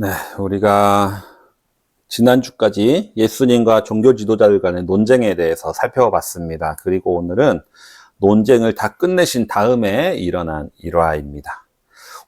네, 우리가 지난주까지 예수님과 종교 지도자들 간의 논쟁에 대해서 살펴봤습니다. 그리고 오늘은 논쟁을 다 끝내신 다음에 일어난 일화입니다.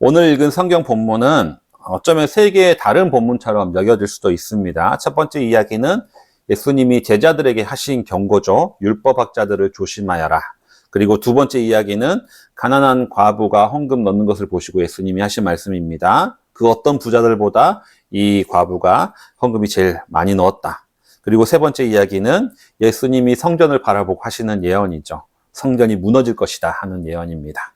오늘 읽은 성경 본문은 어쩌면 세 개의 다른 본문처럼 여겨질 수도 있습니다. 첫 번째 이야기는 예수님이 제자들에게 하신 경고죠. 율법학자들을 조심하여라. 그리고 두 번째 이야기는 가난한 과부가 헌금 넣는 것을 보시고 예수님이 하신 말씀입니다. 그 어떤 부자들보다 이 과부가 헌금이 제일 많이 넣었다. 그리고 세 번째 이야기는 예수님이 성전을 바라보고 하시는 예언이죠. 성전이 무너질 것이다 하는 예언입니다.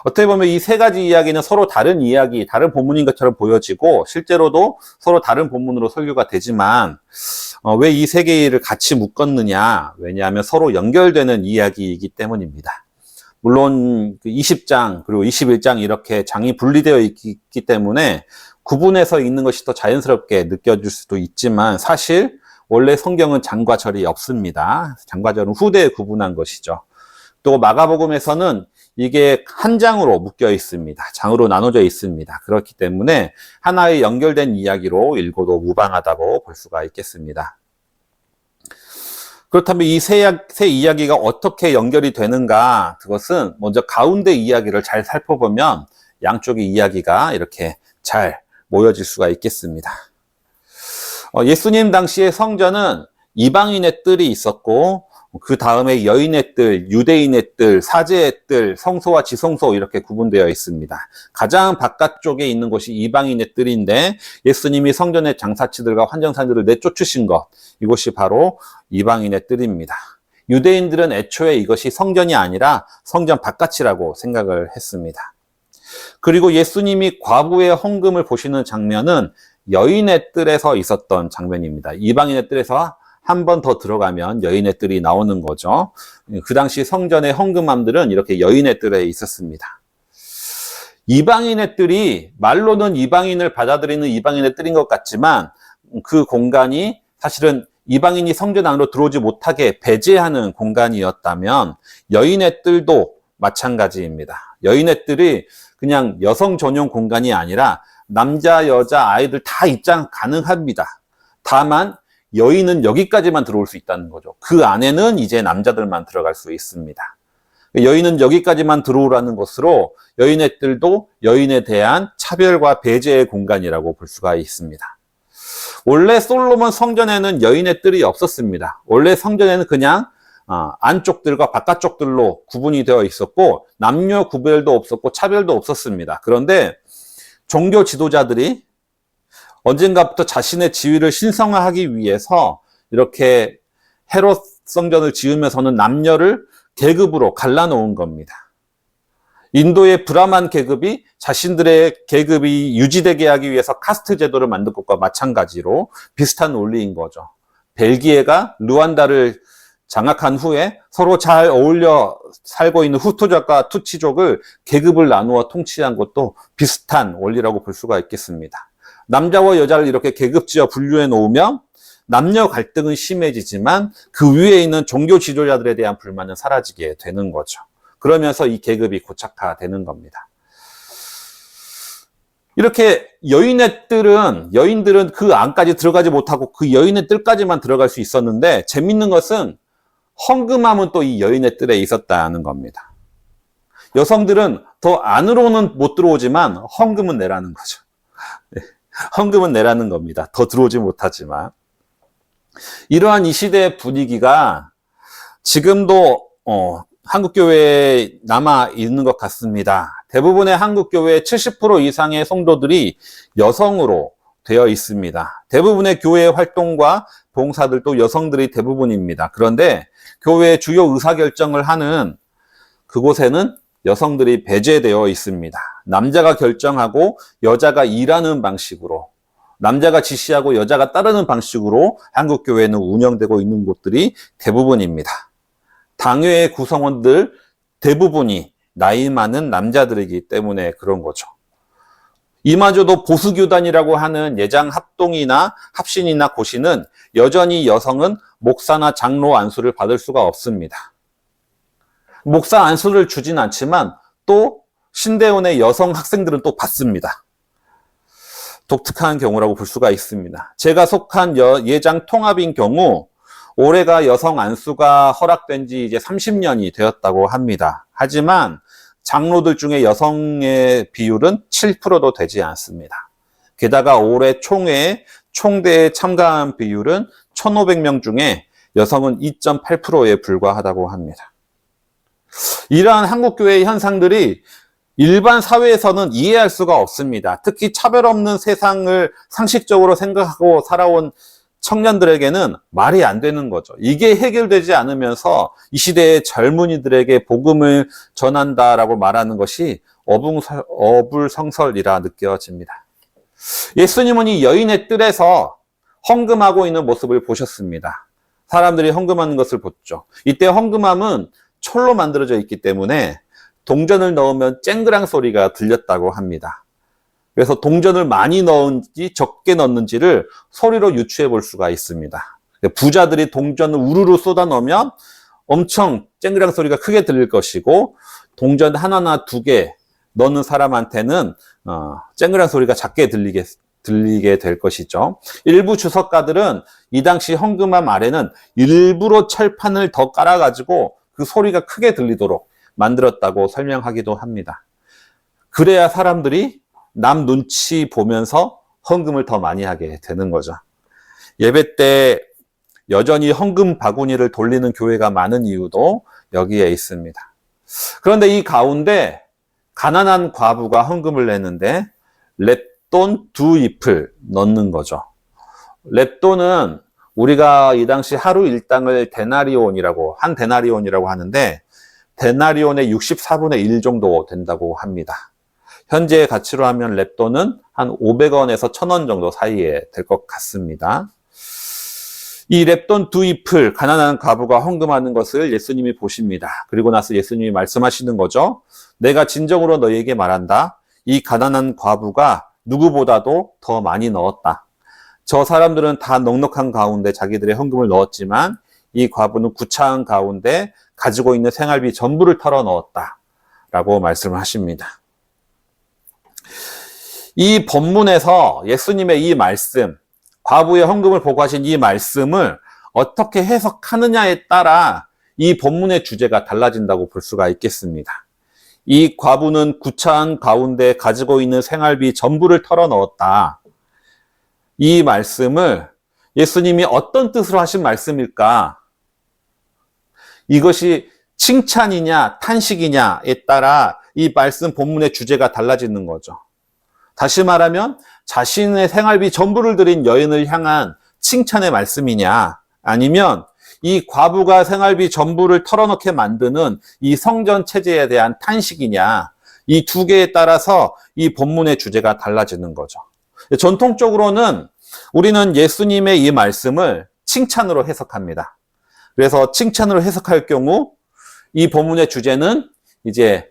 어떻게 보면 이 세 가지 이야기는 서로 다른 이야기, 다른 본문인 것처럼 보여지고 실제로도 서로 다른 본문으로 설교가 되지만 왜 이 세 개를 같이 묶었느냐? 왜냐하면 서로 연결되는 이야기이기 때문입니다. 물론 20장 그리고 21장 이렇게 장이 분리되어 있기 때문에 구분해서 읽는 것이 더 자연스럽게 느껴질 수도 있지만 사실 원래 성경은 장과 절이 없습니다. 장과 절은 후대에 구분한 것이죠. 또 마가복음에서는 이게 한 장으로 묶여 있습니다. 장으로 나눠져 있습니다. 그렇기 때문에 하나의 연결된 이야기로 읽어도 무방하다고 볼 수가 있겠습니다. 그렇다면 이 세 이야기가 어떻게 연결이 되는가? 그것은 먼저 가운데 이야기를 잘 살펴보면 양쪽의 이야기가 이렇게 잘 모여질 수가 있겠습니다. 예수님 당시의 성전은 이방인의 뜰이 있었고 그 다음에 여인의 뜰, 유대인의 뜰, 사제의 뜰, 성소와 지성소 이렇게 구분되어 있습니다. 가장 바깥쪽에 있는 곳이 이방인의 뜰인데 예수님이 성전의 장사치들과 환정사들을 내쫓으신 것, 이곳이 바로 이방인의 뜰입니다. 유대인들은 애초에 이것이 성전이 아니라 성전 바깥이라고 생각을 했습니다. 그리고 예수님이 과부의 헌금을 보시는 장면은 여인의 뜰에서 있었던 장면입니다. 이방인의 뜰에서 한 번 더 들어가면 여인의 뜰이 나오는 거죠. 그 당시 성전의 헌금함들은 이렇게 여인의 뜰에 있었습니다. 이방인의 뜰이 말로는 이방인을 받아들이는 이방인의 뜰인 것 같지만 그 공간이 사실은 이방인이 성전 안으로 들어오지 못하게 배제하는 공간이었다면 여인의 뜰도 마찬가지입니다. 여인의 뜰이 그냥 여성 전용 공간이 아니라 남자, 여자, 아이들 다 입장 가능합니다. 다만 여인은 여기까지만 들어올 수 있다는 거죠. 그 안에는 이제 남자들만 들어갈 수 있습니다. 여인은 여기까지만 들어오라는 것으로 여인의 뜰도 여인에 대한 차별과 배제의 공간이라고 볼 수가 있습니다. 원래 솔로몬 성전에는 여인의 뜰이 없었습니다. 원래 성전에는 그냥 안쪽들과 바깥쪽들로 구분이 되어 있었고 남녀 구별도 없었고 차별도 없었습니다. 그런데 종교 지도자들이 언젠가부터 자신의 지위를 신성화하기 위해서 이렇게 헤롯 성전을 지으면서는 남녀를 계급으로 갈라놓은 겁니다. 인도의 브라만 계급이 자신들의 계급이 유지되게 하기 위해서 카스트 제도를 만든 것과 마찬가지로 비슷한 원리인 거죠. 벨기에가 루안다를 장악한 후에 서로 잘 어울려 살고 있는 후투족과 투치족을 계급을 나누어 통치한 것도 비슷한 원리라고 볼 수가 있겠습니다. 남자와 여자를 이렇게 계급지어 분류해 놓으면 남녀 갈등은 심해지지만 그 위에 있는 종교 지도자들에 대한 불만은 사라지게 되는 거죠. 그러면서 이 계급이 고착화되는 겁니다. 이렇게 여인들은 그 안까지 들어가지 못하고 그 여인의 뜰까지만 들어갈 수 있었는데 재밌는 것은 헌금함은 또 이 여인의 뜰에 있었다는 겁니다. 여성들은 더 안으로는 못 들어오지만 헌금은 내라는 거죠. 헌금은 내라는 겁니다. 더 들어오지 못하지만. 이러한 이 시대의 분위기가 지금도 한국교회에 남아 있는 것 같습니다. 대부분의 한국교회의 70% 이상의 성도들이 여성으로 되어 있습니다. 대부분의 교회 활동과 봉사들도 여성들이 대부분입니다. 그런데 교회의 주요 의사결정을 하는 그곳에는 여성들이 배제되어 있습니다. 남자가 결정하고 여자가 일하는 방식으로, 남자가 지시하고 여자가 따르는 방식으로 한국교회는 운영되고 있는 곳들이 대부분입니다. 당회의 구성원들 대부분이 나이 많은 남자들이기 때문에 그런 거죠. 이마저도 보수교단이라고 하는 예장 합동이나 합신이나 고시는 여전히 여성은 목사나 장로 안수를 받을 수가 없습니다. 목사 안수를 주진 않지만 또 신대원의 여성 학생들은 또 받습니다. 독특한 경우라고 볼 수가 있습니다. 제가 속한 예장 통합인 경우 올해가 여성 안수가 허락된 지 이제 30년이 되었다고 합니다. 하지만 장로들 중에 여성의 비율은 7%도 되지 않습니다. 게다가 올해 총대에 참가한 비율은 1,500명 중에 여성은 2.8%에 불과하다고 합니다. 이러한 한국교회의 현상들이 일반 사회에서는 이해할 수가 없습니다. 특히 차별 없는 세상을 상식적으로 생각하고 살아온 청년들에게는 말이 안 되는 거죠. 이게 해결되지 않으면서 이 시대의 젊은이들에게 복음을 전한다라고 말하는 것이 어불성설이라 느껴집니다. 예수님은 이 여인의 뜰에서 헌금하고 있는 모습을 보셨습니다. 사람들이 헌금하는 것을 봤죠. 이때 헌금함은 철로 만들어져 있기 때문에 동전을 넣으면 쨍그랑 소리가 들렸다고 합니다. 그래서 동전을 많이 넣은지 적게 넣는지를 소리로 유추해 볼 수가 있습니다. 부자들이 동전을 우르르 쏟아 넣으면 엄청 쨍그랑 소리가 크게 들릴 것이고, 동전 하나나 두 개 넣는 사람한테는 쨍그랑 소리가 작게 들리게 될 것이죠. 일부 주석가들은 이 당시 헌금함 아래는 일부러 철판을 더 깔아가지고 그 소리가 크게 들리도록 만들었다고 설명하기도 합니다. 그래야 사람들이 남 눈치 보면서 헌금을 더 많이 하게 되는 거죠. 예배 때 여전히 헌금 바구니를 돌리는 교회가 많은 이유도 여기에 있습니다. 그런데 이 가운데 가난한 과부가 헌금을 냈는데 렙돈 2잎을 넣는 거죠. 렙돈은 우리가 이 당시 하루 일당을 한 데나리온이라고 하는데, 데나리온의 64분의 1 정도 된다고 합니다. 현재의 가치로 하면 렙돈은 한 500원에서 1,000원 정도 사이에 될 것 같습니다. 이 렙돈 2잎을 가난한 과부가 헌금하는 것을 예수님이 보십니다. 그리고 나서 예수님이 말씀하시는 거죠. 내가 진정으로 너희에게 말한다. 이 가난한 과부가 누구보다도 더 많이 넣었다. 저 사람들은 다 넉넉한 가운데 자기들의 헌금을 넣었지만 이 과부는 구차한 가운데 가지고 있는 생활비 전부를 털어 넣었다 라고 말씀을 하십니다. 이 본문에서 예수님의 이 말씀, 과부의 헌금을 보고 하신 이 말씀을 어떻게 해석하느냐에 따라 이 본문의 주제가 달라진다고 볼 수가 있겠습니다. 이 과부는 구차한 가운데 가지고 있는 생활비 전부를 털어 넣었다. 이 말씀을 예수님이 어떤 뜻으로 하신 말씀일까? 이것이 칭찬이냐 탄식이냐에 따라 이 말씀 본문의 주제가 달라지는 거죠. 다시 말하면 자신의 생활비 전부를 드린 여인을 향한 칭찬의 말씀이냐, 아니면 이 과부가 생활비 전부를 털어놓게 만드는 이 성전 체제에 대한 탄식이냐, 이 두 개에 따라서 이 본문의 주제가 달라지는 거죠. 전통적으로는 우리는 예수님의 이 말씀을 칭찬으로 해석합니다. 그래서 칭찬으로 해석할 경우 이 본문의 주제는 이제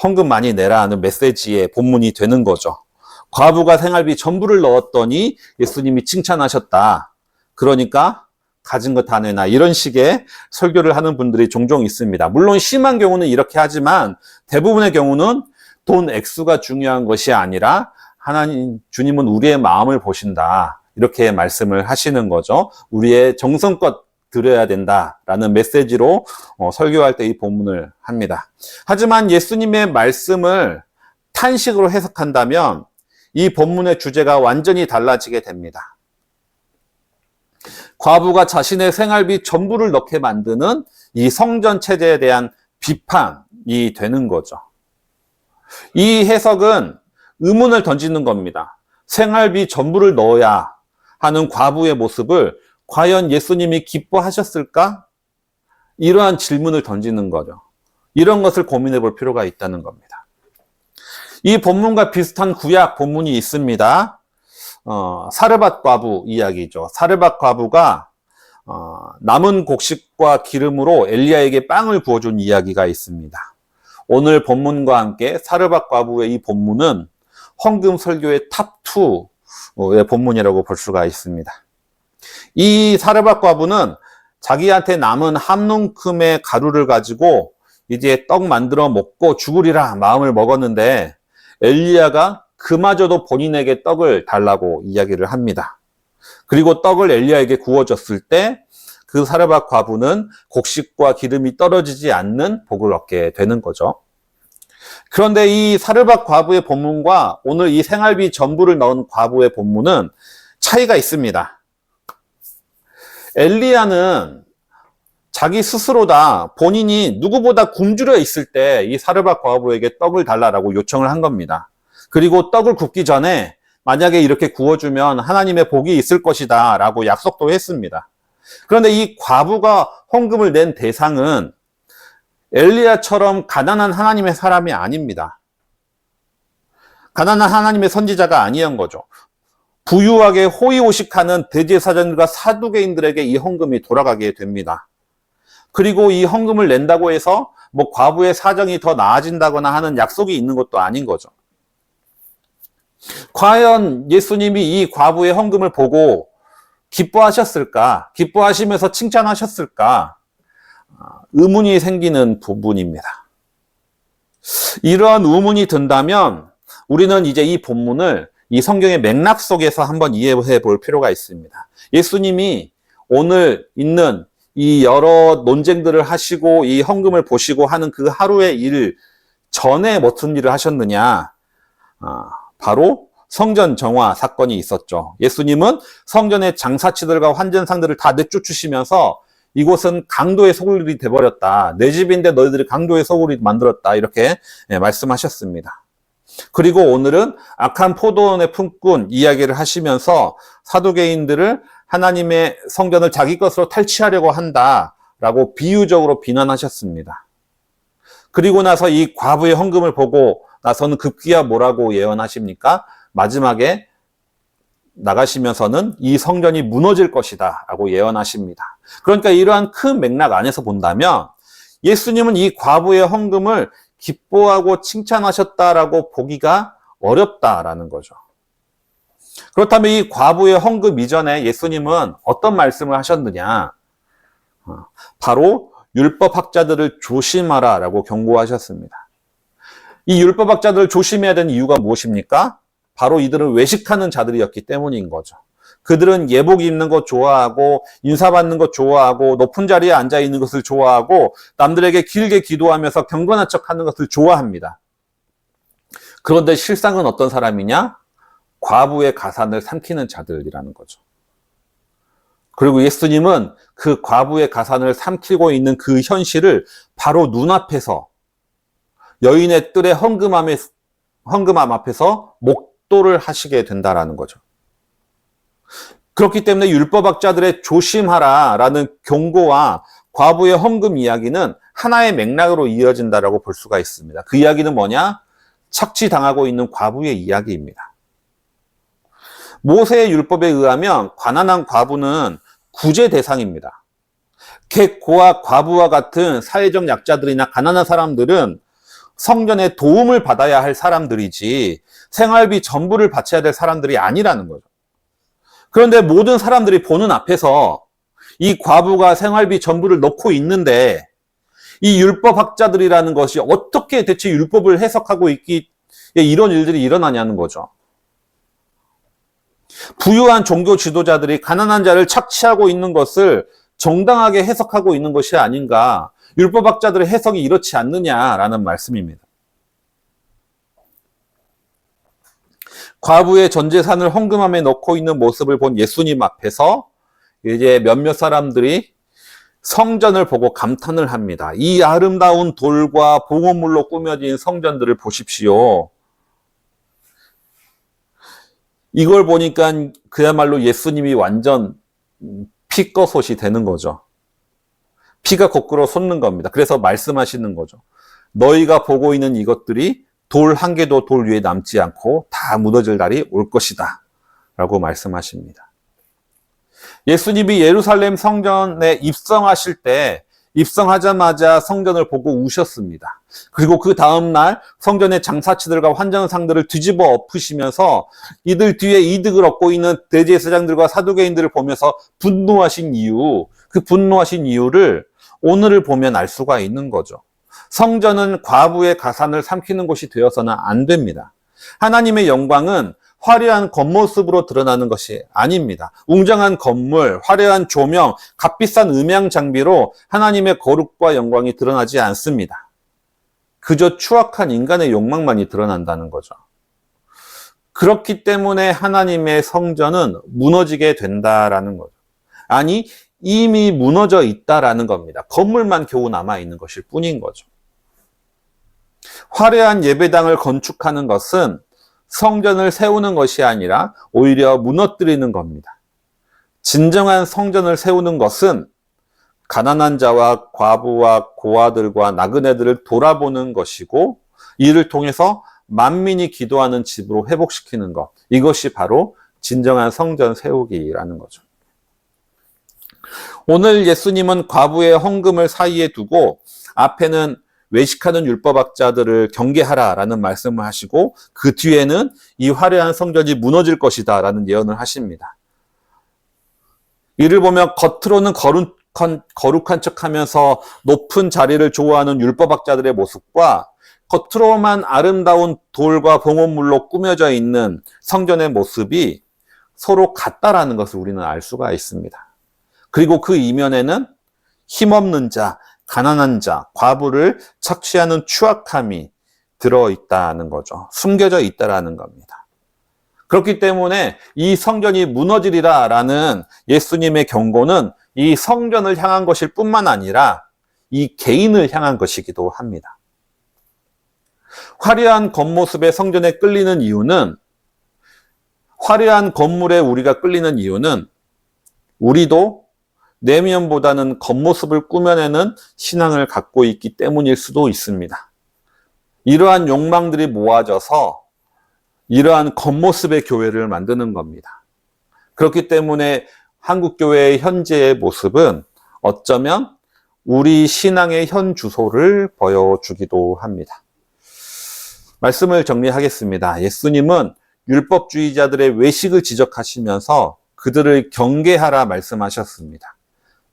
헌금 많이 내라 하는 메시지의 본문이 되는 거죠. 과부가 생활비 전부를 넣었더니 예수님이 칭찬하셨다. 그러니까 가진 거 다 내놔. 이런 식의 설교를 하는 분들이 종종 있습니다. 물론 심한 경우는 이렇게 하지만 대부분의 경우는 돈 액수가 중요한 것이 아니라 하나님, 주님은 우리의 마음을 보신다. 이렇게 말씀을 하시는 거죠. 우리의 정성껏 드려야 된다라는 메시지로 설교할 때 이 본문을 합니다. 하지만 예수님의 말씀을 탄식으로 해석한다면 이 본문의 주제가 완전히 달라지게 됩니다. 과부가 자신의 생활비 전부를 넣게 만드는 이 성전 체제에 대한 비판이 되는 거죠. 이 해석은 의문을 던지는 겁니다. 생활비 전부를 넣어야 하는 과부의 모습을 과연 예수님이 기뻐하셨을까? 이러한 질문을 던지는 거죠. 이런 것을 고민해 볼 필요가 있다는 겁니다. 이 본문과 비슷한 구약 본문이 있습니다. 사르밧 과부 이야기죠. 사르밧 과부가 남은 곡식과 기름으로 엘리야에게 빵을 부어준 이야기가 있습니다. 오늘 본문과 함께 사르밧 과부의 이 본문은 헌금 설교의 탑2의 본문이라고 볼 수가 있습니다. 이 사르밧 과부는 자기한테 남은 한 움큼의 가루를 가지고 이제 떡 만들어 먹고 죽으리라 마음을 먹었는데 엘리야가 그마저도 본인에게 떡을 달라고 이야기를 합니다. 그리고 떡을 엘리야에게 구워줬을 때 그 사르밧 과부는 곡식과 기름이 떨어지지 않는 복을 얻게 되는 거죠. 그런데 이 사르밧 과부의 본문과 오늘 이 생활비 전부를 넣은 과부의 본문은 차이가 있습니다. 엘리야는 자기 스스로다 본인이 누구보다 굶주려 있을 때 이 사르밧 과부에게 떡을 달라고 요청을 한 겁니다. 그리고 떡을 굽기 전에 만약에 이렇게 구워주면 하나님의 복이 있을 것이다 라고 약속도 했습니다. 그런데 이 과부가 헌금을 낸 대상은 엘리야처럼 가난한 하나님의 사람이 아닙니다. 가난한 하나님의 선지자가 아니한 거죠. 부유하게 호의호식하는 대제사장들과 사두개인들에게 이 헌금이 돌아가게 됩니다. 그리고 이 헌금을 낸다고 해서 뭐 과부의 사정이 더 나아진다거나 하는 약속이 있는 것도 아닌 거죠. 과연 예수님이 이 과부의 헌금을 보고 기뻐하셨을까? 기뻐하시면서 칭찬하셨을까? 의문이 생기는 부분입니다. 이러한 의문이 든다면 우리는 이제 이 본문을 이 성경의 맥락 속에서 한번 이해해 볼 필요가 있습니다. 예수님이 오늘 있는 이 여러 논쟁들을 하시고 이 헌금을 보시고 하는 그 하루의 일 전에 무슨 일을 하셨느냐? 바로 성전 정화 사건이 있었죠. 예수님은 성전의 장사치들과 환전상들을 다 내쫓으시면서 이곳은 강도의 소굴이 돼버렸다. 내 집인데 너희들이 강도의 소굴이 만들었다. 이렇게 말씀하셨습니다. 그리고 오늘은 악한 포도원의 품꾼 이야기를 하시면서 사두개인들을 하나님의 성전을 자기 것으로 탈취하려고 한다라고 비유적으로 비난하셨습니다. 그리고 나서 이 과부의 헌금을 보고 나서는 급기야 뭐라고 예언하십니까? 마지막에 나가시면서는 이 성전이 무너질 것이다 라고 예언하십니다. 그러니까 이러한 큰 맥락 안에서 본다면 예수님은 이 과부의 헌금을 기뻐하고 칭찬하셨다라고 보기가 어렵다라는 거죠. 그렇다면 이 과부의 헌금 이전에 예수님은 어떤 말씀을 하셨느냐? 바로 율법학자들을 조심하라 라고 경고하셨습니다. 이 율법학자들을 조심해야 되는 이유가 무엇입니까? 바로 이들은 외식하는 자들이었기 때문인 거죠. 그들은 예복 입는 것 좋아하고 인사받는 것 좋아하고 높은 자리에 앉아 있는 것을 좋아하고 남들에게 길게 기도하면서 경건한 척하는 것을 좋아합니다. 그런데 실상은 어떤 사람이냐? 과부의 가산을 삼키는 자들이라는 거죠. 그리고 예수님은 그 과부의 가산을 삼키고 있는 그 현실을 바로 눈앞에서 여인의 뜰의 헌금함 앞에서 목도를 하시게 된다라는 거죠. 그렇기 때문에 율법학자들의 조심하라라는 경고와 과부의 헌금 이야기는 하나의 맥락으로 이어진다라고 볼 수가 있습니다. 그 이야기는 뭐냐? 착취당하고 있는 과부의 이야기입니다. 모세의 율법에 의하면 가난한 과부는 구제 대상입니다. 객고와 과부와 같은 사회적 약자들이나 가난한 사람들은 성전의 도움을 받아야 할 사람들이지 생활비 전부를 바쳐야 될 사람들이 아니라는 거죠. 그런데 모든 사람들이 보는 앞에서 이 과부가 생활비 전부를 넣고 있는데 이 율법학자들이라는 것이 어떻게 대체 율법을 해석하고 있기 이런 일들이 일어나냐는 거죠. 부유한 종교 지도자들이 가난한 자를 착취하고 있는 것을 정당하게 해석하고 있는 것이 아닌가. 율법학자들의 해석이 이렇지 않느냐라는 말씀입니다. 과부의 전 재산을 헌금함에 넣고 있는 모습을 본 예수님 앞에서 이제 몇몇 사람들이 성전을 보고 감탄을 합니다. 이 아름다운 돌과 봉헌물로 꾸며진 성전들을 보십시오. 이걸 보니까 그야말로 예수님이 완전 피꺼솥이 되는 거죠. 피가 거꾸로 솟는 겁니다. 그래서 말씀하시는 거죠. 너희가 보고 있는 이것들이 돌 한 개도 돌 위에 남지 않고 다 무너질 날이 올 것이다 라고 말씀하십니다. 예수님이 예루살렘 성전에 입성하실 때 입성하자마자 성전을 보고 우셨습니다. 그리고 그 다음날 성전의 장사치들과 환전상들을 뒤집어 엎으시면서 이들 뒤에 이득을 얻고 있는 대제사장들과 사두개인들을 보면서 분노하신 이유, 그 분노하신 이유를 오늘을 보면 알 수가 있는 거죠. 성전은 과부의 가산을 삼키는 곳이 되어서는 안 됩니다. 하나님의 영광은 화려한 겉모습으로 드러나는 것이 아닙니다. 웅장한 건물, 화려한 조명, 값비싼 음향 장비로 하나님의 거룩과 영광이 드러나지 않습니다. 그저 추악한 인간의 욕망만이 드러난다는 거죠. 그렇기 때문에 하나님의 성전은 무너지게 된다라는 거죠. 아니, 이미 무너져 있다라는 겁니다. 건물만 겨우 남아있는 것일 뿐인 거죠. 화려한 예배당을 건축하는 것은 성전을 세우는 것이 아니라 오히려 무너뜨리는 겁니다. 진정한 성전을 세우는 것은 가난한 자와 과부와 고아들과 나그네들을 돌아보는 것이고, 이를 통해서 만민이 기도하는 집으로 회복시키는 것. 이것이 바로 진정한 성전 세우기라는 거죠. 오늘 예수님은 과부의 헌금을 사이에 두고 앞에는 외식하는 율법학자들을 경계하라라는 말씀을 하시고, 그 뒤에는 이 화려한 성전이 무너질 것이다 라는 예언을 하십니다. 이를 보면 겉으로는 거룩한 척하면서 높은 자리를 좋아하는 율법학자들의 모습과 겉으로만 아름다운 돌과 봉헌물로 꾸며져 있는 성전의 모습이 서로 같다라는 것을 우리는 알 수가 있습니다. 그리고 그 이면에는 힘없는 자, 가난한 자, 과부를 착취하는 추악함이 들어있다는 거죠. 숨겨져 있다라는 겁니다. 그렇기 때문에 이 성전이 무너지리라라는 예수님의 경고는 이 성전을 향한 것일 뿐만 아니라 이 개인을 향한 것이기도 합니다. 화려한 겉모습의 성전에 끌리는 이유는, 화려한 건물에 우리가 끌리는 이유는 우리도 내면보다는 겉모습을 꾸며내는 신앙을 갖고 있기 때문일 수도 있습니다. 이러한 욕망들이 모아져서 이러한 겉모습의 교회를 만드는 겁니다. 그렇기 때문에 한국교회의 현재의 모습은 어쩌면 우리 신앙의 현 주소를 보여주기도 합니다. 말씀을 정리하겠습니다. 예수님은 율법주의자들의 외식을 지적하시면서 그들을 경계하라 말씀하셨습니다.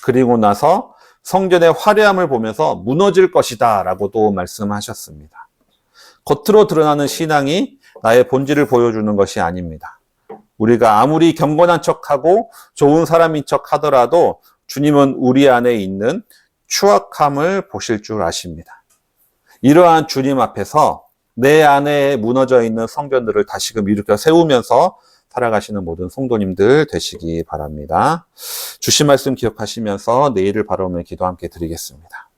그리고 나서 성전의 화려함을 보면서 무너질 것이다 라고도 말씀하셨습니다. 겉으로 드러나는 신앙이 나의 본질을 보여주는 것이 아닙니다. 우리가 아무리 경건한 척하고 좋은 사람인 척 하더라도 주님은 우리 안에 있는 추악함을 보실 줄 아십니다. 이러한 주님 앞에서 내 안에 무너져 있는 성전들을 다시금 일으켜 세우면서 살아가시는 모든 성도님들 되시기 바랍니다. 주신 말씀 기억하시면서 내일을 바라보며 기도 함께 드리겠습니다.